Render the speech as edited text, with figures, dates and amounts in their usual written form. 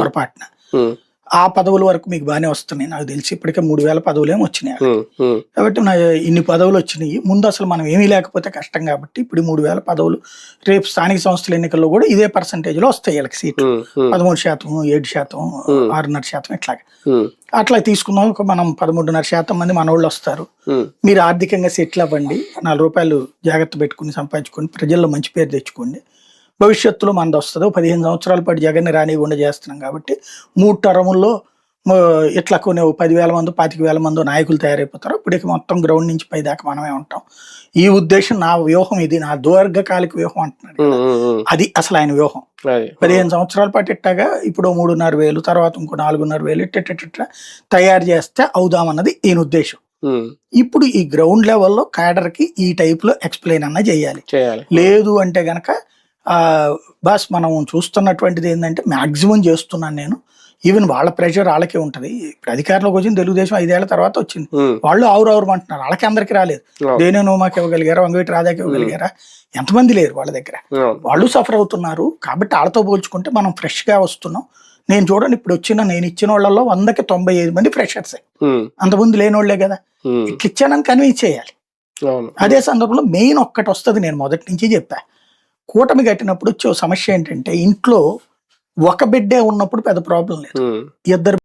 పొరపాటున. ఆ పదవుల వరకు మీకు బాగానే వస్తున్నాయి నాకు తెలిసి. ఇప్పటికే 3000 పదవులేమో వచ్చినాయి. కాబట్టి ఇన్ని పదవులు వచ్చినాయి. ముందు అసలు మనం ఏమీ లేకపోతే కష్టం కాబట్టి ఇప్పుడు 3000 పదవులు రేపు స్థానిక సంస్థల ఎన్నికల్లో కూడా ఇదే పర్సంటేజ్ లో వస్తాయి వీళ్ళకి సీట్లు. 13%, 7%, 6.5% ఇట్లాగా. అట్లా తీసుకుందాం. మనం 13.5% మంది మనోళ్ళు వస్తారు. మీరు ఆర్థికంగా సెటిల్ అవ్వండి, ₹4 జాగ్రత్త పెట్టుకుని సంపాదించుకోండి, ప్రజల్లో మంచి పేరు తెచ్చుకోండి, భవిష్యత్తులో మనది వస్తుంది. 15 సంవత్సరాల పాటు జగన్ని రానివ్వకుండా చేస్తున్నాం కాబట్టి 3 టర్ముల్లో ఇట్లా కొన్ని 10,000 మంది 25,000 మంది నాయకులు తయారైపోతారు. ఇప్పటికి మొత్తం గ్రౌండ్ నుంచి పై దాకా మనమే ఉంటాం. ఈ ఉద్దేశం, నా వ్యూహం ఇది, నా దీర్ఘకాలిక వ్యూహం అంటున్నాడు. అది అసలు ఆయన వ్యూహం. 15 సంవత్సరాల పాటు ఇట్టాగా ఇప్పుడు 3,500 తర్వాత ఇంకో 4,500 ఇట్ట తయారు చేస్తే అవుదామన్నది ఈయన ఉద్దేశం. ఇప్పుడు ఈ గ్రౌండ్ లెవెల్లో క్యాడర్ కి ఈ టైప్ లో ఎక్స్ప్లెయిన్ అన్నా చేయాలి. లేదు అంటే గనక బాస్ మనం చూస్తున్నటువంటిది ఏంటంటే మాక్సిమం చేస్తున్నాను నేను. ఈవెన్ వాళ్ళ ప్రెషర్ వాళ్ళకే ఉంటది. ఇప్పుడు అధికారంలోకి వచ్చింది తెలుగుదేశం 5 ఏళ్ల తర్వాత వచ్చింది. వాళ్ళు ఆవురావురమంటున్నారు. వాళ్ళకి అందరికి రాలేదు. దేనే నోమాకి ఇవ్వగలిగారా, వంగవీటి రాధాకి ఇవ్వగలిగారా? ఎంతమంది లేరు వాళ్ళ దగ్గర. వాళ్ళు సఫర్ అవుతున్నారు. కాబట్టి వాళ్ళతో పోల్చుకుంటే మనం ఫ్రెష్ గా వస్తున్నాం. నేను చూడండి ఇప్పుడు నేను ఇచ్చిన వాళ్ళలో 100కి 95 మంది ఫ్రెషర్సే. అంతమంది లేని వాళ్ళే కదా. ఇట్లా ఇచ్చానని కన్విన్స్ చేయాలి. అదే సందర్భంలో మెయిన్ ఒక్కటి వస్తుంది, నేను మొదటి నుంచి చెప్పా. కూటమి కట్టినప్పుడు వచ్చే సమస్య ఏంటంటే ఇంట్లో ఒక బిడ్డే ఉన్నప్పుడు పెద్ద ప్రాబ్లం లేదు, ఇద్దరు